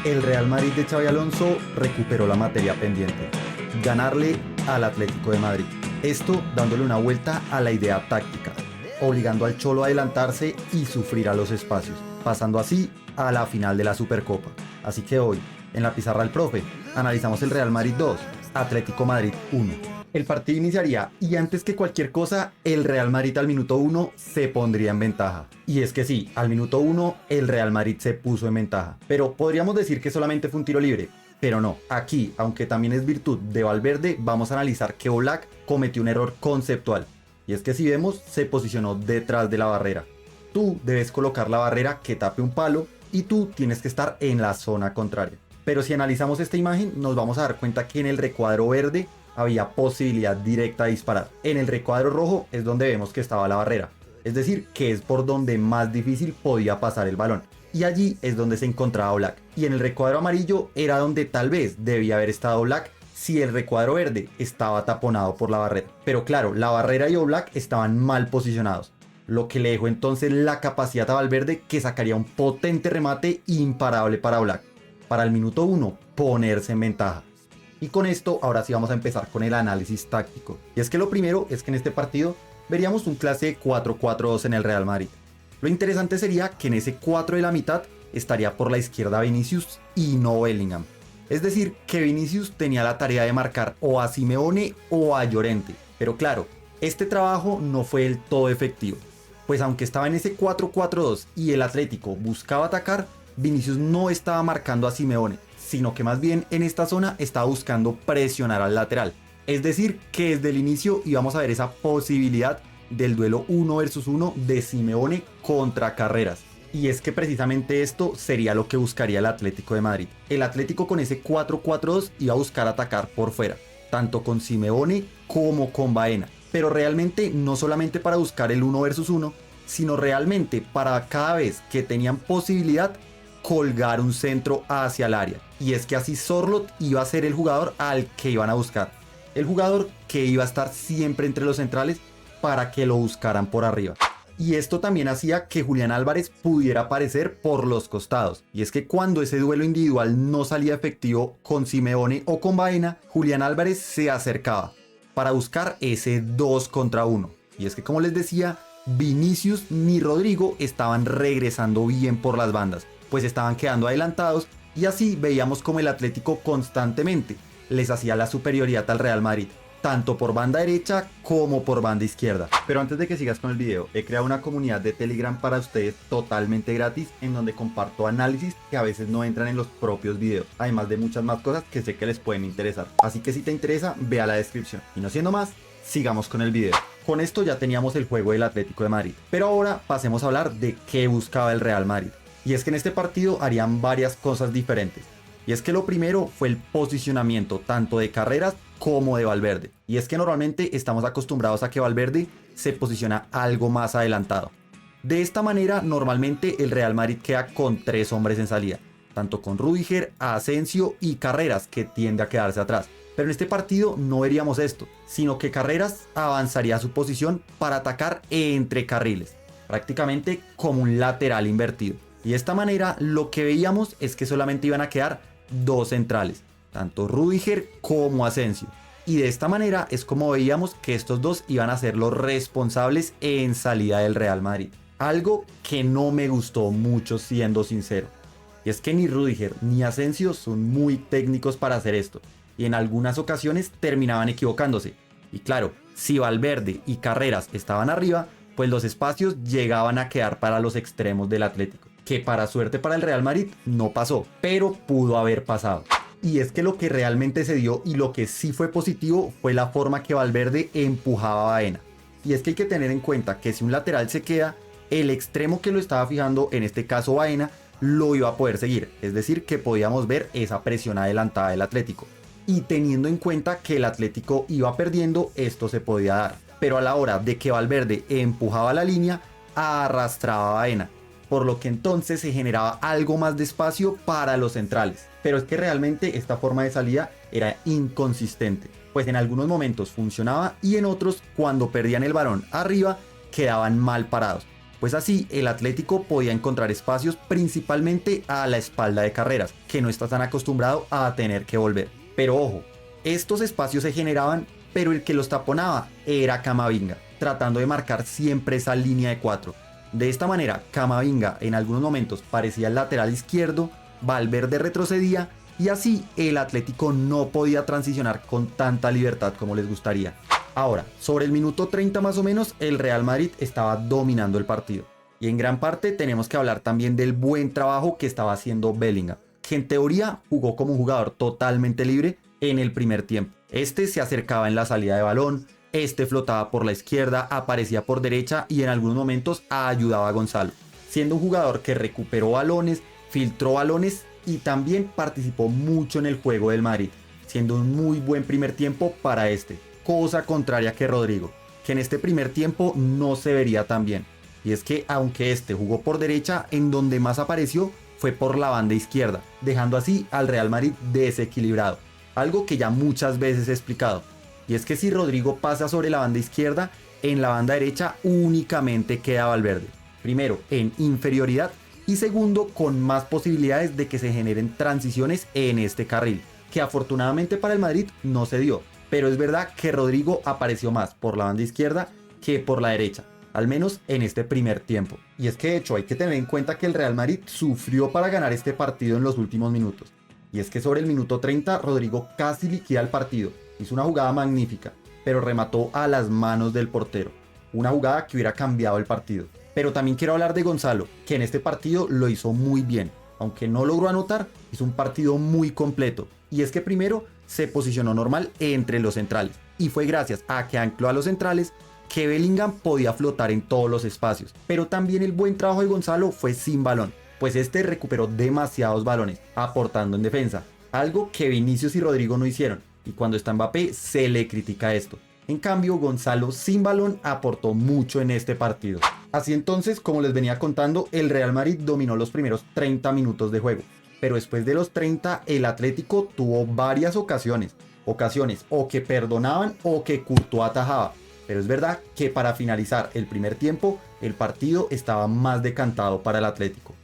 El Real Madrid de Xabi Alonso recuperó la materia pendiente: ganarle al Atlético de Madrid. Esto dándole una vuelta a la idea táctica, obligando al Cholo a adelantarse y sufrir a los espacios, pasando así a la final de la Supercopa. Así que hoy, en la pizarra del profe, analizamos el Real Madrid 2, Atlético Madrid 1. El partido iniciaría y antes que cualquier cosa, el Real Madrid al minuto 1 se pondría en ventaja. Y es que sí, al minuto 1 el Real Madrid se puso en ventaja. Pero podríamos decir que solamente fue un tiro libre. Pero no, aquí, aunque también es virtud de Valverde, vamos a analizar que Oblak cometió un error conceptual. Y es que si vemos, se posicionó detrás de la barrera. Tú debes colocar la barrera que tape un palo y tú tienes que estar en la zona contraria. Pero si analizamos esta imagen, nos vamos a dar cuenta que en el recuadro verde había posibilidad directa de disparar. En el recuadro rojo es donde vemos que estaba la barrera, es decir, que es por donde más difícil podía pasar el balón. Y allí es donde se encontraba Oblak. Y en el recuadro amarillo era donde tal vez debía haber estado Oblak si el recuadro verde estaba taponado por la barrera. Pero claro, la barrera y Oblak estaban mal posicionados, lo que le dejó entonces la capacidad a Valverde, que sacaría un potente remate imparable para Oblak, para el minuto 1 ponerse en ventaja. Y con esto ahora sí vamos a empezar con el análisis táctico. Y es que lo primero es que en este partido veríamos un clase 4-4-2 en el Real Madrid. Lo interesante sería que en ese 4 de la mitad estaría por la izquierda Vinicius y no Bellingham. Es decir, que Vinicius tenía la tarea de marcar o a Simeone o a Llorente. Pero claro, este trabajo no fue del todo efectivo, pues aunque estaba en ese 4-4-2 y el Atlético buscaba atacar, Vinicius no estaba marcando a Simeone, sino que más bien en esta zona estaba buscando presionar al lateral. Es decir, que desde el inicio íbamos a ver esa posibilidad del duelo 1 versus 1 de Simeone contra Carreras. Y es que precisamente esto sería lo que buscaría el Atlético de Madrid. El Atlético con ese 4-4-2 iba a buscar atacar por fuera, tanto con Simeone como con Baena. Pero realmente no solamente para buscar el 1 versus 1, sino realmente para cada vez que tenían posibilidad colgar un centro hacia el área. Y es que así Sorloth iba a ser el jugador al que iban a buscar, el jugador que iba a estar siempre entre los centrales para que lo buscaran por arriba. Y esto también hacía que Julián Álvarez pudiera aparecer por los costados. Y es que cuando ese duelo individual no salía efectivo con Simeone o con Baena, Julián Álvarez se acercaba para buscar ese 2 contra 1. Y es que, como les decía, Vinicius ni Rodrigo estaban regresando bien por las bandas, pues estaban quedando adelantados, y así veíamos como el Atlético constantemente les hacía la superioridad al Real Madrid, tanto por banda derecha como por banda izquierda. Pero antes de que sigas con el video, he creado una comunidad de Telegram para ustedes totalmente gratis, en donde comparto análisis que a veces no entran en los propios videos, además de muchas más cosas que sé que les pueden interesar. Así que si te interesa, ve a la descripción. Y no siendo más, sigamos con el video. Con esto ya teníamos el juego del Atlético de Madrid, pero ahora pasemos a hablar de qué buscaba el Real Madrid. Y es que en este partido harían varias cosas diferentes. Y es que lo primero fue el posicionamiento tanto de Carreras como de Valverde. Y es que normalmente estamos acostumbrados a que Valverde se posiciona algo más adelantado. De esta manera normalmente el Real Madrid queda con 3 hombres en salida, tanto con Rüdiger, Asensio y Carreras, que tiende a quedarse atrás. Pero en este partido no veríamos esto, sino que Carreras avanzaría a su posición para atacar entre carriles, prácticamente como un lateral invertido. Y de esta manera lo que veíamos es que solamente iban a quedar 2 centrales, tanto Rüdiger como Asensio. Y de esta manera es como veíamos que estos dos iban a ser los responsables en salida del Real Madrid. Algo que no me gustó mucho, siendo sincero. Y es que ni Rüdiger ni Asensio son muy técnicos para hacer esto, y en algunas ocasiones terminaban equivocándose. Y claro, si Valverde y Carreras estaban arriba, pues los espacios llegaban a quedar para los extremos del Atlético, que para suerte para el Real Madrid no pasó, pero pudo haber pasado. Y es que lo que realmente se dio y lo que sí fue positivo fue la forma que Valverde empujaba a Baena. Y es que hay que tener en cuenta que si un lateral se queda, el extremo que lo estaba fijando, en este caso Baena, lo iba a poder seguir. Es decir, que podíamos ver esa presión adelantada del Atlético. Y teniendo en cuenta que el Atlético iba perdiendo, esto se podía dar. Pero a la hora de que Valverde empujaba la línea, arrastraba a Baena, por lo que entonces se generaba algo más de espacio para los centrales. Pero es que realmente esta forma de salida era inconsistente, pues en algunos momentos funcionaba y en otros, cuando perdían el balón arriba, quedaban mal parados. pues así el Atlético podía encontrar espacios principalmente a la espalda de Carreras, que no está tan acostumbrado a tener que volver. Pero ojo, estos espacios se generaban, pero el que los taponaba era Camavinga, tratando de marcar siempre esa línea de 4. De esta manera, Camavinga en algunos momentos parecía el lateral izquierdo, Valverde retrocedía y así el Atlético no podía transicionar con tanta libertad como les gustaría. Ahora, sobre el minuto 30 más o menos, el Real Madrid estaba dominando el partido. Y en gran parte tenemos que hablar también del buen trabajo que estaba haciendo Bellingham, que en teoría jugó como un jugador totalmente libre en el primer tiempo. Este se acercaba en la salida de balón, este flotaba por la izquierda, aparecía por derecha y en algunos momentos ayudaba a Gonzalo, siendo un jugador que recuperó balones, filtró balones y también participó mucho en el juego del Madrid, siendo un muy buen primer tiempo para este. Cosa contraria que Rodrigo, que en este primer tiempo no se vería tan bien. Y es que aunque este jugó por derecha, en donde más apareció fue por la banda izquierda, dejando así al Real Madrid desequilibrado. Algo que ya muchas veces he explicado. Y es que si Rodrigo pasa sobre la banda izquierda, en la banda derecha únicamente queda Valverde. Primero, en inferioridad y segundo, con más posibilidades de que se generen transiciones en este carril, que afortunadamente para el Madrid no se dio. Pero es verdad que Rodrigo apareció más por la banda izquierda que por la derecha, al menos en este primer tiempo. Y es que de hecho hay que tener en cuenta que el Real Madrid sufrió para ganar este partido en los últimos minutos. Y es que sobre el minuto 30 Rodrigo casi liquida el partido, hizo una jugada magnífica, pero remató a las manos del portero. Una jugada que hubiera cambiado el partido. Pero también quiero hablar de Gonzalo, que en este partido lo hizo muy bien. Aunque no logró anotar, hizo un partido muy completo. Y es que primero se posicionó normal entre los centrales. Y fue gracias a que ancló a los centrales que Bellingham podía flotar en todos los espacios. Pero también el buen trabajo de Gonzalo fue sin balón, pues este recuperó demasiados balones, aportando en defensa. Algo que Vinicius y Rodrigo no hicieron. Y cuando está Mbappé se le critica esto. En cambio, Gonzalo sin balón aportó mucho en este partido. Así entonces, como les venía contando, el Real Madrid dominó los primeros 30 minutos de juego. Pero después de los 30, el Atlético tuvo varias ocasiones o que perdonaban o que Courtois atajaba. Pero es verdad que para finalizar el primer tiempo, el partido estaba más decantado para el Atlético.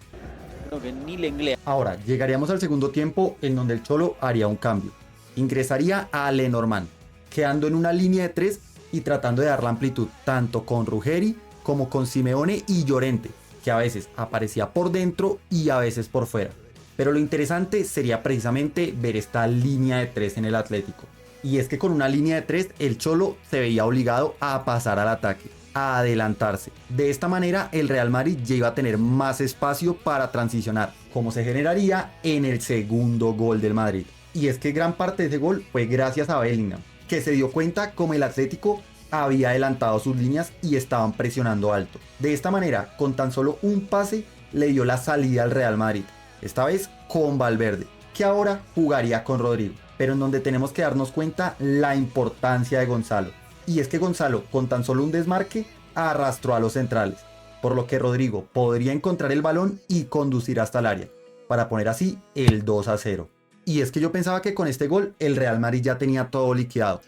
Ahora, llegaríamos al segundo tiempo en donde el Cholo haría un cambio. Ingresaría a Lenormand, quedando en una línea de 3 y tratando de dar la amplitud tanto con Ruggeri como con Simeone y Llorente, que a veces aparecía por dentro y a veces por fuera. Pero lo interesante sería precisamente ver esta línea de 3 en el Atlético. Y es que con una línea de 3 el Cholo se veía obligado a pasar al ataque, a adelantarse. De esta manera el Real Madrid ya iba a tener más espacio para transicionar, como se generaría en el segundo gol del Madrid. Y es que gran parte de ese gol fue gracias a Bellingham, que se dio cuenta como el Atlético había adelantado sus líneas y estaban presionando alto. De esta manera, con tan solo un pase, le dio la salida al Real Madrid. Esta vez con Valverde, que ahora jugaría con Rodrigo, pero en donde tenemos que darnos cuenta la importancia de Gonzalo. Y es que Gonzalo, con tan solo un desmarque, arrastró a los centrales, por lo que Rodrigo podría encontrar el balón y conducir hasta el área, para poner así el 2-0. Y es que yo pensaba que con este gol el Real Madrid ya tenía todo liquidado,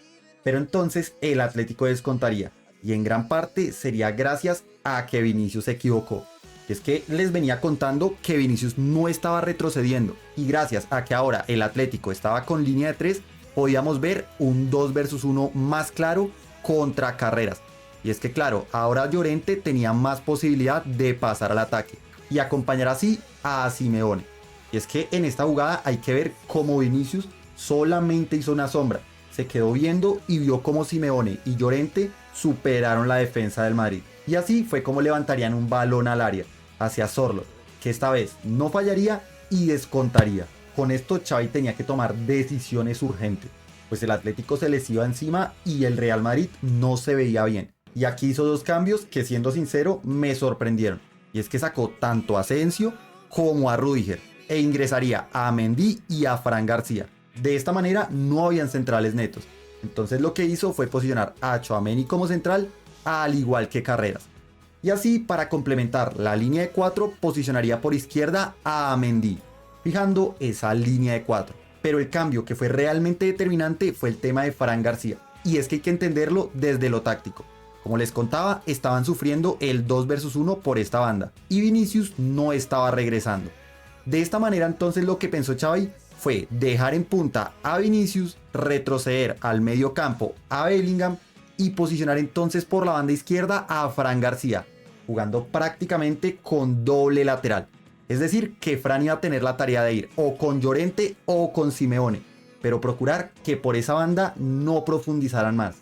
pero entonces el Atlético descontaría, y en gran parte sería gracias a que Vinicius se equivocó. Y es que les venía contando que Vinicius no estaba retrocediendo, y gracias a que ahora el Atlético estaba con línea de 3, podíamos ver un 2 versus 1 más claro contra Carreras. Y es que claro, ahora Llorente tenía más posibilidad de pasar al ataque y acompañar así a Simeone. Y es que en esta jugada hay que ver cómo Vinicius solamente hizo una sombra, se quedó viendo y vio cómo Simeone y Llorente superaron la defensa del Madrid. Y así fue como levantarían un balón al área, hacia Sorloth, que esta vez no fallaría y descontaría. Con esto Xavi tenía que tomar decisiones urgentes, pues el Atlético se les iba encima y el Real Madrid no se veía bien. Y aquí hizo dos cambios que, siendo sincero, me sorprendieron. Y es que sacó tanto a Asensio como a Rudiger e ingresaría a Mendy y a Fran García. De esta manera no habían centrales netos. Entonces lo que hizo fue posicionar a Tchouaméni como central, al igual que Carreras. Y así, para complementar la línea de 4, posicionaría por izquierda a Mendy, fijando esa línea de 4. Pero el cambio que fue realmente determinante fue el tema de Fran García. Y es que hay que entenderlo desde lo táctico. Como les contaba, estaban sufriendo el 2 versus 1 por esta banda y Vinicius no estaba regresando. De esta manera entonces lo que pensó Xavi fue dejar en punta a Vinicius, retroceder al medio campo a Bellingham y posicionar entonces por la banda izquierda a Fran García, jugando prácticamente con doble lateral. Es decir, que Fran iba a tener la tarea de ir o con Llorente o con Simeone, pero procurar que por esa banda no profundizaran más.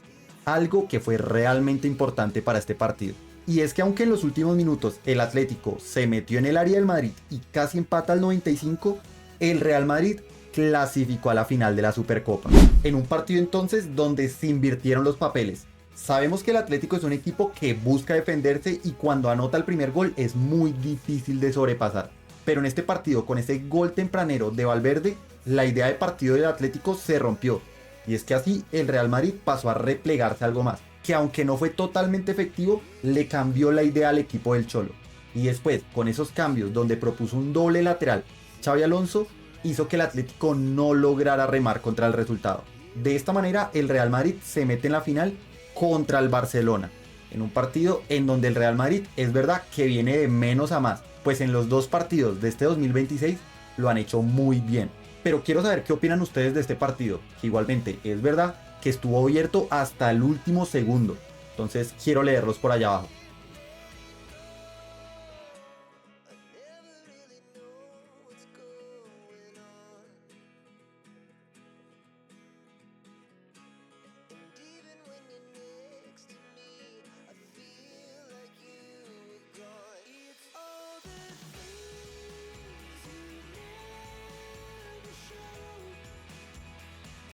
Algo que fue realmente importante para este partido. Y es que aunque en los últimos minutos el Atlético se metió en el área del Madrid y casi empata al 95, el Real Madrid clasificó a la final de la Supercopa. En un partido entonces donde se invirtieron los papeles. Sabemos que el Atlético es un equipo que busca defenderse y cuando anota el primer gol es muy difícil de sobrepasar. Pero en este partido, con ese gol tempranero de Valverde, la idea de partido del Atlético se rompió. Y es que así el Real Madrid pasó a replegarse algo más, que aunque no fue totalmente efectivo, le cambió la idea al equipo del Cholo. Y después, con esos cambios donde propuso un doble lateral, Xabi Alonso hizo que el Atlético no lograra remar contra el resultado. De esta manera, el Real Madrid se mete en la final contra el Barcelona, en un partido en donde el Real Madrid es verdad que viene de menos a más, pues en los dos partidos de este 2026 lo han hecho muy bien. Pero quiero saber qué opinan ustedes de este partido, que igualmente es verdad que estuvo abierto hasta el último segundo. Entonces quiero leerlos por allá abajo.